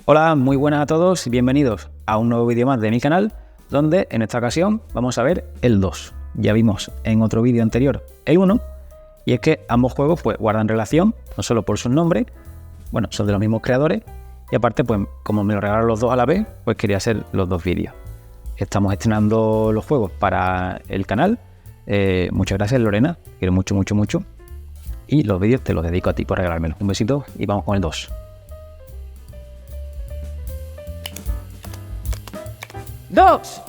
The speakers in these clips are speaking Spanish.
Hola, muy buenas a todos y bienvenidos a un nuevo vídeo más de mi canal, donde en esta ocasión vamos a ver el 2. Ya vimos en otro vídeo anterior el 1, y es que ambos juegos pues guardan relación, no solo por sus nombres, bueno, son de los mismos creadores, y aparte pues como me lo regalaron los dos a la vez, pues quería hacer los dos vídeos. Estamos estrenando los juegos para el canal, muchas gracias Lorena, te quiero mucho, y los vídeos te los dedico a ti por regalármelos. Un besito y vamos con el 2. ¡Dos!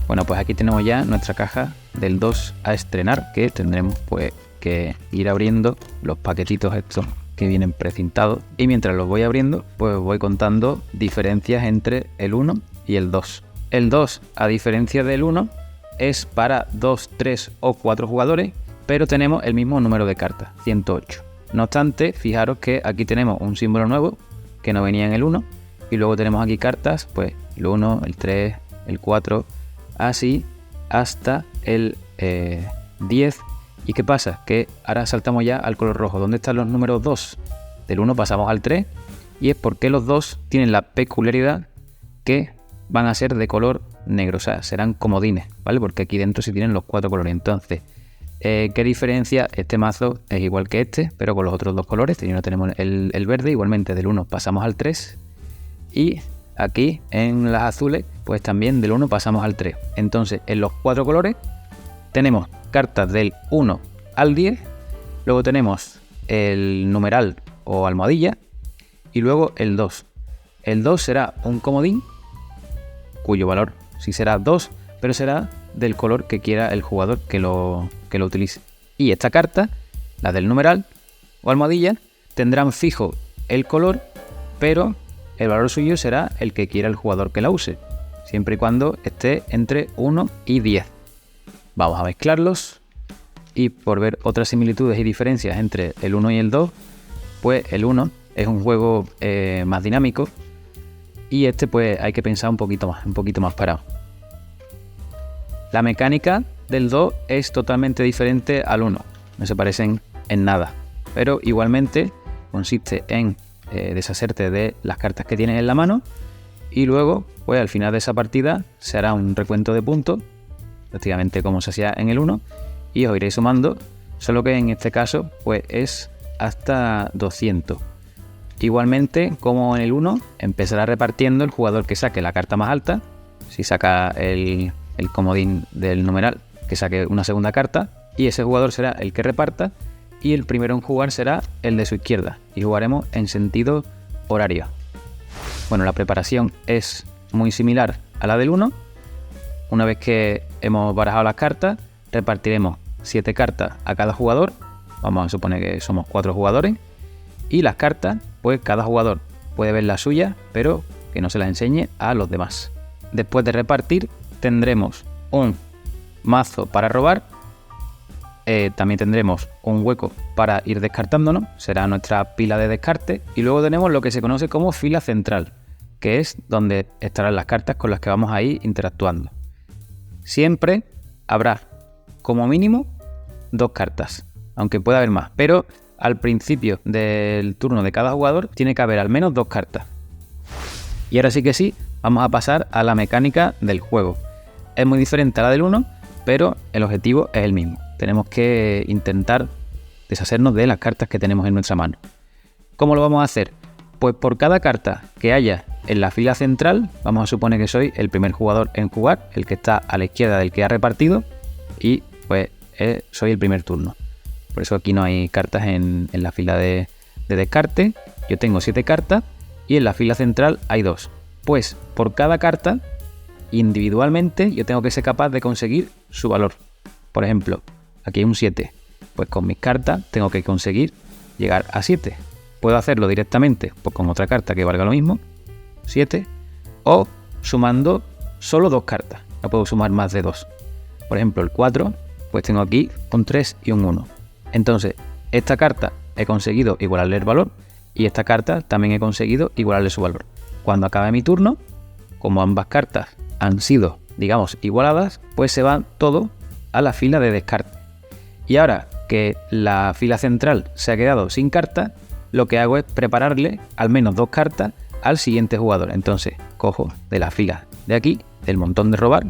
Bueno, pues aquí tenemos ya nuestra caja del 2 a estrenar, que tendremos pues que ir abriendo los paquetitos estos que vienen precintados, y mientras los voy abriendo pues voy contando diferencias entre el 1 y el 2. El 2, a diferencia del 1, es para 2, 3 o 4 jugadores, pero tenemos el mismo número de cartas, 108. No obstante, fijaros que aquí tenemos un símbolo nuevo que no venía en el 1, y luego tenemos aquí cartas, pues el 1, el 3, el 4, así hasta el 10. ¿Y qué pasa? Que ahora saltamos ya al color rojo. ¿Dónde están los números 2? Del 1 pasamos al 3, y es porque los 2 tienen la peculiaridad que van a ser de color negro, o sea, serán comodines, ¿vale? Porque aquí dentro sí tienen los 4 colores. Entonces, ¿qué diferencia? Este mazo es igual que este, pero con los otros dos colores. No tenemos el verde, igualmente del 1 pasamos al 3, y aquí en las azules pues también del 1 pasamos al 3. Entonces en los 4 colores tenemos cartas del 1 al 10, luego tenemos el numeral o almohadilla, y luego el 2. El 2 será un comodín cuyo valor sí será 2, pero será del color que quiera el jugador que lo utilice. Y esta carta, la del numeral o almohadilla, tendrán fijo el color, pero el valor suyo será el que quiera el jugador que la use, siempre y cuando esté entre 1 y 10. Vamos a mezclarlos, y por ver otras similitudes y diferencias entre el 1 y el 2, pues el 1 es un juego más dinámico, y este pues hay que pensar un poquito más parado. La mecánica del 2 es totalmente diferente al 1, no se parecen en nada, pero igualmente consiste en deshacerte de las cartas que tienes en la mano, y luego pues al final de esa partida se hará un recuento de puntos, prácticamente como se hacía en el 1, y os iréis sumando, solo que en este caso pues es hasta 200. Igualmente, como en el 1, empezará repartiendo el jugador que saque la carta más alta. Si saca el comodín del numeral, que saque una segunda carta, y ese jugador será el que reparta, y el primero en jugar será el de su izquierda, y jugaremos en sentido horario. Bueno, la preparación es muy similar a la del 1. Una vez que hemos barajado las cartas, repartiremos 7 cartas a cada jugador. Vamos a suponer que somos 4 jugadores, y las cartas, pues cada jugador puede ver la suya, pero que no se las enseñe a los demás. Después de repartir, tendremos un mazo para robar, también tendremos un hueco para ir descartándonos, será nuestra pila de descarte, y luego tenemos lo que se conoce como fila central, que es donde estarán las cartas con las que vamos a ir interactuando. Siempre habrá como mínimo 2 cartas, aunque pueda haber más, pero al principio del turno de cada jugador tiene que haber al menos 2 cartas. Y ahora sí que sí, vamos a pasar a la mecánica del juego. Es muy diferente a la del 1, pero el objetivo es el mismo. Tenemos que intentar deshacernos de las cartas que tenemos en nuestra mano. ¿Cómo lo vamos a hacer? Pues por cada carta que haya en la fila central, vamos a suponer que soy el primer jugador en jugar, el que está a la izquierda del que ha repartido, y pues soy el primer turno. Por eso aquí no hay cartas en la fila de descarte. Yo tengo 7 cartas, y en la fila central hay 2. Pues por cada carta, individualmente, yo tengo que ser capaz de conseguir su valor. Por ejemplo, aquí hay un 7. Pues con mis cartas tengo que conseguir llegar a 7. Puedo hacerlo directamente pues con otra carta que valga lo mismo, 7, o sumando solo 2 cartas. No puedo sumar más de 2. Por ejemplo, el 4, pues tengo aquí un 3 y un 1. Entonces, esta carta he conseguido igualarle el valor, y esta carta también he conseguido igualarle su valor. Cuando acabe mi turno, como ambas cartas han sido, digamos, igualadas, pues se va todo a la fila de descarte. Y ahora que la fila central se ha quedado sin carta, lo que hago es prepararle al menos 2 cartas al siguiente jugador. Entonces cojo de la fila de aquí, del montón de robar,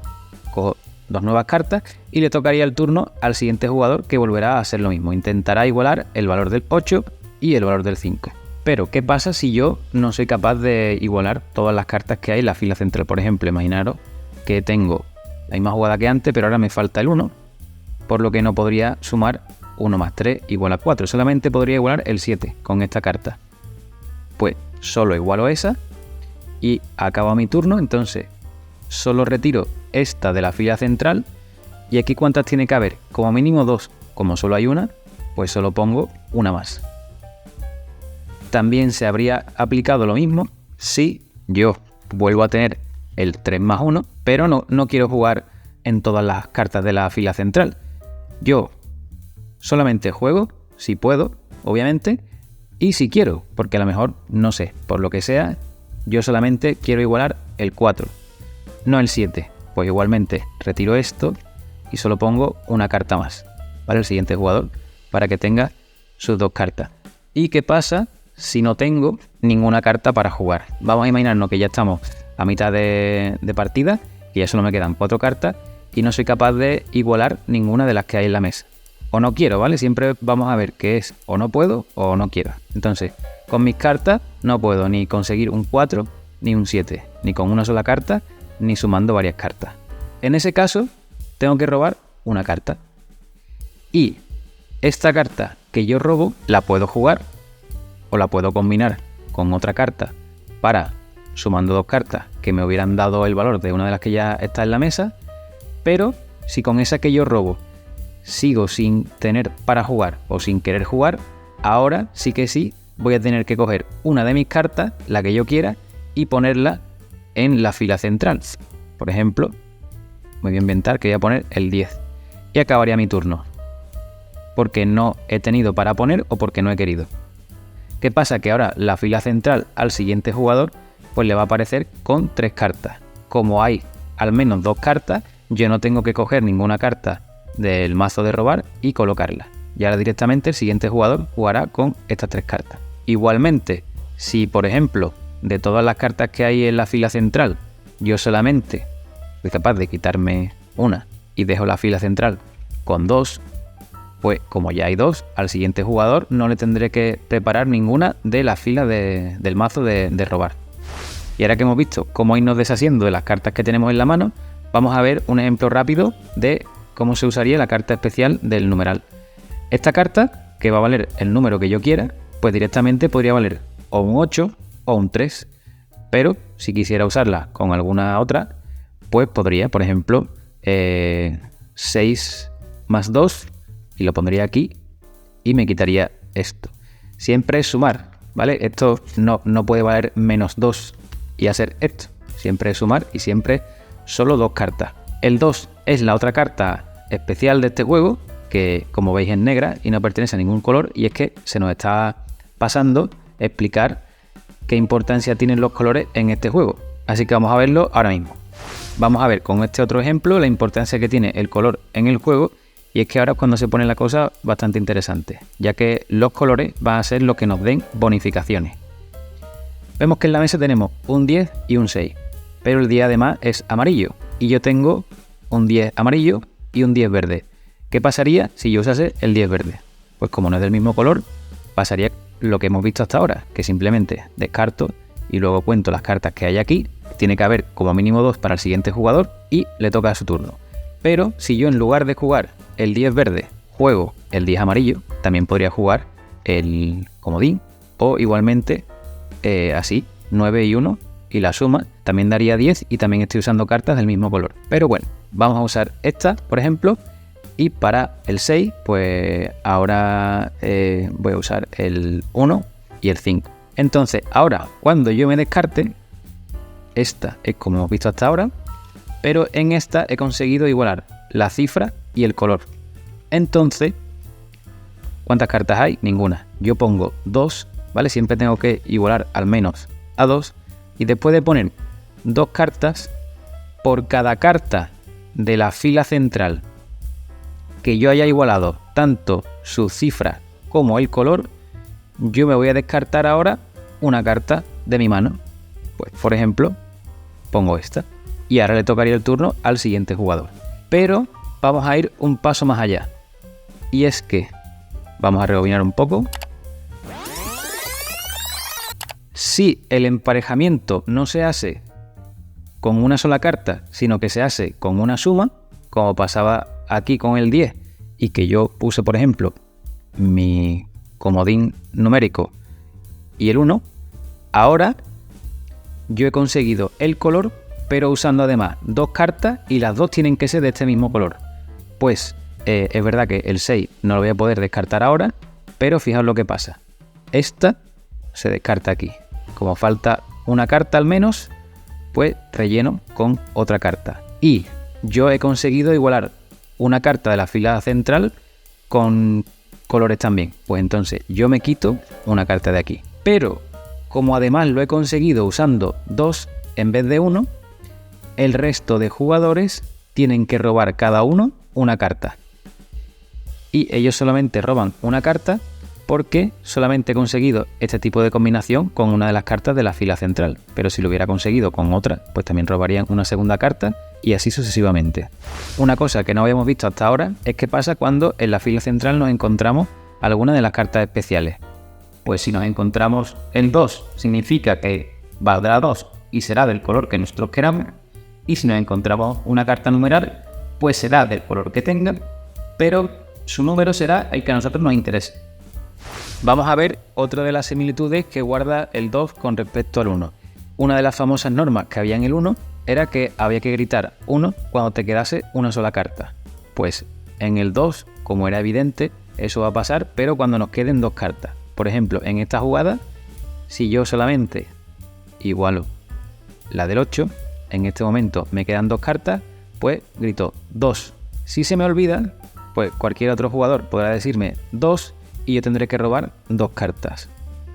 cojo 2 nuevas cartas y le tocaría el turno al siguiente jugador, que volverá a hacer lo mismo. Intentará igualar el valor del 8 y el valor del 5. Pero, ¿qué pasa si yo no soy capaz de igualar todas las cartas que hay en la fila central? Por ejemplo, imaginaros que tengo la misma jugada que antes, pero ahora me falta el 1, por lo que no podría sumar 1 más 3 igual a 4. Solamente podría igualar el 7 con esta carta. Pues solo igualo esa y acabo mi turno. Entonces solo retiro esta de la fila central. Y aquí, ¿cuántas tiene que haber? Como mínimo 2. Como solo hay una, pues solo pongo una más. También se habría aplicado lo mismo si yo vuelvo a tener el 3 más 1, pero no quiero jugar en todas las cartas de la fila central. Yo solamente juego si puedo, obviamente, y si quiero, porque a lo mejor, no sé, por lo que sea, yo solamente quiero igualar el 4, no el 7. Pues igualmente retiro esto y solo pongo una carta más, ¿vale? El siguiente jugador, para que tenga sus 2 cartas. ¿Y qué pasa si no tengo ninguna carta para jugar? Vamos a imaginarnos que ya estamos a mitad de partida, y ya solo me quedan 4 cartas y no soy capaz de igualar ninguna de las que hay en la mesa. O no quiero, ¿vale? Siempre vamos a ver que es o no puedo o no quiero. Entonces, con mis cartas no puedo ni conseguir un 4 ni un 7, ni con una sola carta, ni sumando varias cartas. En ese caso, tengo que robar una carta. Y esta carta que yo robo la puedo jugar o la puedo combinar con otra carta para, sumando 2 cartas que me hubieran dado el valor de una de las que ya está en la mesa. Pero si con esa que yo robo sigo sin tener para jugar o sin querer jugar, ahora sí que sí voy a tener que coger una de mis cartas, la que yo quiera, y ponerla en la fila central. Por ejemplo, me voy a inventar que voy a poner el 10 y acabaría mi turno, porque no he tenido para poner o porque no he querido. ¿Qué pasa? Que ahora la fila central al siguiente jugador pues le va a aparecer con 3 cartas. Como hay al menos 2 cartas, yo no tengo que coger ninguna carta del mazo de robar y colocarla. Y ahora directamente el siguiente jugador jugará con estas 3 cartas. Igualmente, si por ejemplo de todas las cartas que hay en la fila central yo solamente soy capaz de quitarme una y dejo la fila central con 2, pues como ya hay 2, al siguiente jugador no le tendré que preparar ninguna de la fila del mazo de robar. Y ahora que hemos visto cómo irnos deshaciendo de las cartas que tenemos en la mano, vamos a ver un ejemplo rápido de cómo se usaría la carta especial del numeral. Esta carta, que va a valer el número que yo quiera, pues directamente podría valer o un 8 o un 3. Pero si quisiera usarla con alguna otra, pues podría, por ejemplo, 6 más 2, y lo pondría aquí y me quitaría esto. Siempre es sumar, ¿vale? Esto no puede valer menos 2 y hacer esto. Siempre es sumar y siempre solo 2 cartas. El 2 es la otra carta especial de este juego, que como veis es negra y no pertenece a ningún color, y es que se nos está pasando explicar qué importancia tienen los colores en este juego. Así que vamos a verlo ahora mismo. Vamos a ver con este otro ejemplo la importancia que tiene el color en el juego, y es que ahora es cuando se pone la cosa bastante interesante, ya que los colores van a ser lo que nos den bonificaciones. Vemos que en la mesa tenemos un 10 y un 6, pero el 10 además es amarillo, y yo tengo un 10 amarillo y un 10 verde. ¿Qué pasaría si yo usase el 10 verde? Pues como no es del mismo color, pasaría lo que hemos visto hasta ahora, que simplemente descarto y luego cuento las cartas que hay aquí. Tiene que haber como mínimo 2 para el siguiente jugador y le toca a su turno. Pero si yo en lugar de jugar el 10 verde juego el 10 amarillo, también podría jugar el comodín, o igualmente así, 9 y 1, y la suma también daría 10, y también estoy usando cartas del mismo color. Pero bueno, vamos a usar esta, por ejemplo, y para el 6, pues ahora voy a usar el 1 y el 5. Entonces, ahora, cuando yo me descarte, esta es como hemos visto hasta ahora, pero en esta he conseguido igualar la cifra y el color. Entonces, ¿cuántas cartas hay? Ninguna. Yo pongo 2, ¿vale? Siempre tengo que igualar al menos a 2, y después de poner 2 cartas, por cada carta de la fila central que yo haya igualado tanto su cifra como el color, yo me voy a descartar ahora una carta de mi mano. Pues, por ejemplo, pongo esta. Y ahora le tocaría el turno al siguiente jugador. Pero vamos a ir un paso más allá. Y es que vamos a rebobinar un poco. Si el emparejamiento no se hace con una sola carta, sino que se hace con una suma, como pasaba aquí con el 10, y que yo puse, por ejemplo, mi comodín numérico y el 1, ahora yo he conseguido el color, pero usando además dos cartas y las dos tienen que ser de este mismo color. Pues es verdad que el 6 no lo voy a poder descartar ahora, pero fijaos lo que pasa. Esta se descarta aquí. Como falta una carta al menos, pues relleno con otra carta. Y yo he conseguido igualar una carta de la fila central con colores también. Pues entonces yo me quito una carta de aquí. Pero como además lo he conseguido usando 2 en vez de 1, el resto de jugadores tienen que robar cada uno una carta. Y ellos solamente roban una carta porque solamente he conseguido este tipo de combinación con una de las cartas de la fila central. Pero si lo hubiera conseguido con otra, pues también robarían una segunda carta y así sucesivamente. Una cosa que no habíamos visto hasta ahora es qué pasa cuando en la fila central nos encontramos alguna de las cartas especiales. Pues si nos encontramos el 2, significa que valdrá 2 y será del color que nosotros queramos. Y si nos encontramos una carta numeral, pues será del color que tenga, pero su número será el que a nosotros nos interese. Vamos a ver otra de las similitudes que guarda el 2 con respecto al 1. Una de las famosas normas que había en el 1 era que había que gritar 1 cuando te quedase una sola carta. Pues en el 2, como era evidente, eso va a pasar, pero cuando nos queden dos cartas. Por ejemplo, en esta jugada, si yo solamente igualo la del 8, en este momento me quedan dos cartas, pues grito 2. Si se me olvida, pues cualquier otro jugador podrá decirme 2 y yo tendré que robar dos cartas.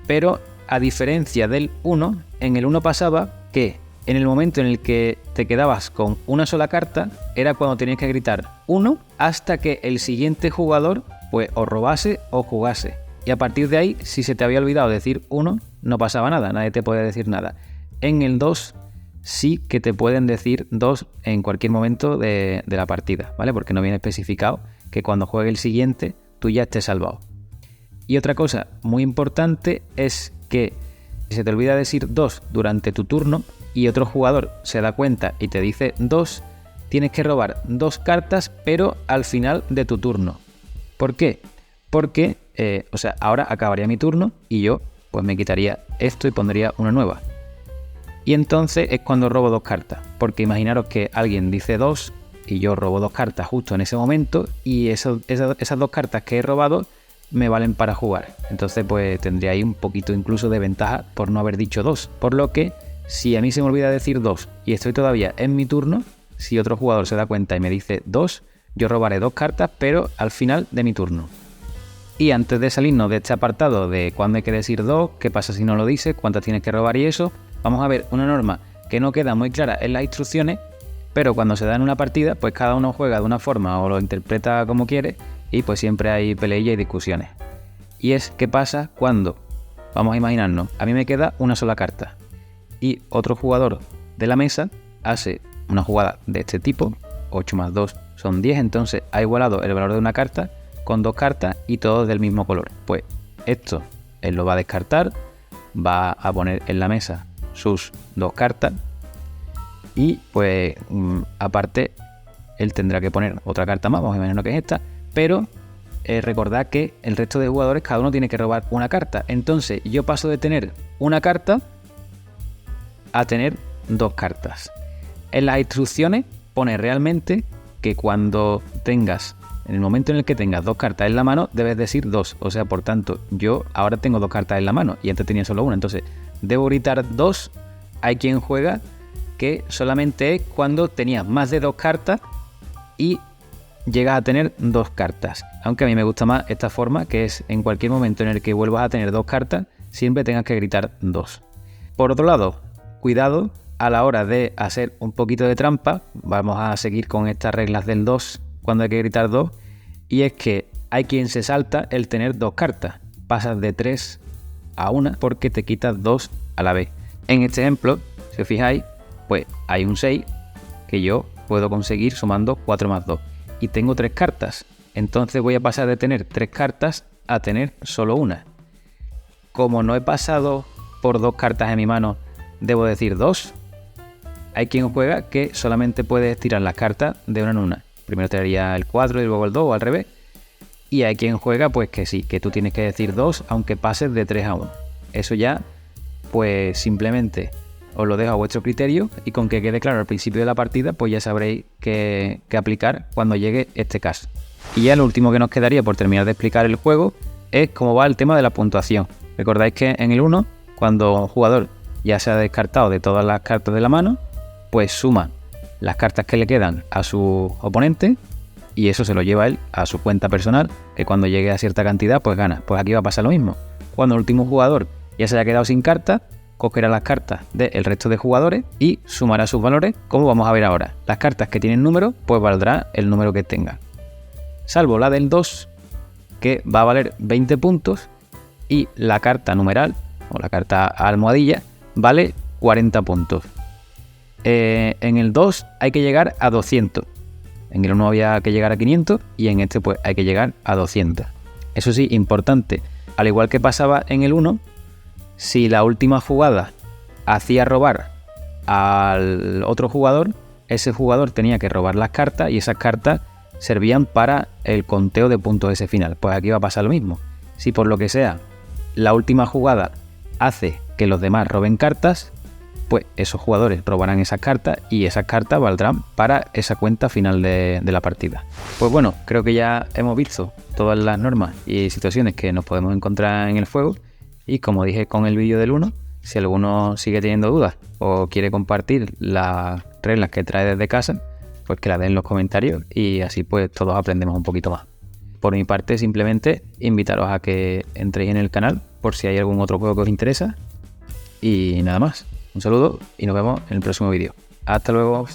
Pero a diferencia del 1, en el 1 pasaba que en el momento en el que te quedabas con una sola carta, era cuando tenías que gritar 1 hasta que el siguiente jugador pues o robase o jugase. Y a partir de ahí, si se te había olvidado decir 1, no pasaba nada, nadie te podía decir nada. En el 2 sí que te pueden decir 2 en cualquier momento de la partida, ¿vale? Porque no viene especificado que cuando juegue el siguiente tú ya estés salvado. Y otra cosa muy importante es que si se te olvida decir 2 durante tu turno y otro jugador se da cuenta y te dice 2, tienes que robar dos cartas pero al final de tu turno. ¿Por qué? Porque, ahora acabaría mi turno y yo pues me quitaría esto y pondría una nueva. Y entonces es cuando robo dos cartas, porque imaginaros que alguien dice 2 y yo robo dos cartas justo en ese momento y esas dos cartas que he robado me valen para jugar. Entonces pues tendría ahí un poquito incluso de ventaja por no haber dicho 2. Por lo que si a mí se me olvida decir 2 y estoy todavía en mi turno, si otro jugador se da cuenta y me dice 2, yo robaré dos cartas pero al final de mi turno. Y antes de salirnos de este apartado de cuándo hay que decir 2, qué pasa si no lo dices, cuántas tienes que robar y eso, vamos a ver una norma que no queda muy clara en las instrucciones, pero cuando se da en una partida, pues cada uno juega de una forma o lo interpreta como quiere y pues siempre hay peleas y discusiones. Y es qué pasa cuando, vamos a imaginarnos, a mí me queda una sola carta y otro jugador de la mesa hace una jugada de este tipo, 8 más 2 son 10, entonces ha igualado el valor de una carta con dos cartas y todos del mismo color. Pues esto él lo va a descartar, va a poner en la mesa sus dos cartas y pues aparte él tendrá que poner otra carta más, vamos a imaginar que es esta, pero recordad que el resto de jugadores cada uno tiene que robar una carta. Entonces yo paso de tener una carta a tener dos cartas. En las instrucciones pone realmente que cuando tengas, en el momento en el que tengas dos cartas en la mano, debes decir 2. O sea, por tanto, yo ahora tengo dos cartas en la mano y antes tenía solo una. Entonces, debo gritar 2. Hay quien juega que solamente es cuando tenías más de dos cartas y llegas a tener dos cartas. Aunque a mí me gusta más esta forma, que es en cualquier momento en el que vuelvas a tener dos cartas, siempre tengas que gritar 2. Por otro lado, cuidado a la hora de hacer un poquito de trampa. Vamos a seguir con estas reglas del 2 cuando hay que gritar 2, y es que hay quien se salta el tener dos cartas. Pasas de 3 a una porque te quitas 2 a la vez. En este ejemplo, si os fijáis, pues hay un 6 que yo puedo conseguir sumando 4 más 2. Y tengo 3 cartas. Entonces voy a pasar de tener 3 cartas a tener solo una. Como no he pasado por 2 cartas en mi mano, debo decir 2. Hay quien juega que solamente puede tirar las cartas de una en una. Primero tiraría el 4 y luego el 2 o al revés. Y hay quien juega pues que sí, que tú tienes que decir 2 aunque pases de 3 a 1. Eso ya pues simplemente os lo dejo a vuestro criterio y con que quede claro al principio de la partida pues ya sabréis qué aplicar cuando llegue este caso. Y ya lo último que nos quedaría por terminar de explicar el juego es cómo va el tema de la puntuación. Recordáis que en el 1, cuando un jugador ya se ha descartado de todas las cartas de la mano, pues suma las cartas que le quedan a su oponente y eso se lo lleva él a su cuenta personal, que cuando llegue a cierta cantidad pues gana. Pues aquí va a pasar lo mismo. Cuando el último jugador ya se haya quedado sin cartas, cogerá las cartas del resto de jugadores y sumará sus valores, como vamos a ver ahora. Las cartas que tienen número, pues valdrá el número que tenga. Salvo la del 2, que va a valer 20 puntos, y la carta numeral, o la carta almohadilla, vale 40 puntos. En el 2 hay que llegar a 200. En el 1 había que llegar a 500 y en este pues hay que llegar a 200. Eso sí, importante, al igual que pasaba en el 1, si la última jugada hacía robar al otro jugador, ese jugador tenía que robar las cartas y esas cartas servían para el conteo de puntos ese final. Pues aquí va a pasar lo mismo. Si por lo que sea la última jugada hace que los demás roben cartas, pues esos jugadores robarán esas cartas y esas cartas valdrán para esa cuenta final de la partida. Pues bueno, creo que ya hemos visto todas las normas y situaciones que nos podemos encontrar en el juego y como dije con el vídeo del 1, si alguno sigue teniendo dudas o quiere compartir las reglas que trae desde casa, pues que la den en los comentarios y así pues todos aprendemos un poquito más. Por mi parte simplemente invitaros a que entréis en el canal por si hay algún otro juego que os interesa y nada más. Un saludo y nos vemos en el próximo vídeo. Hasta luego.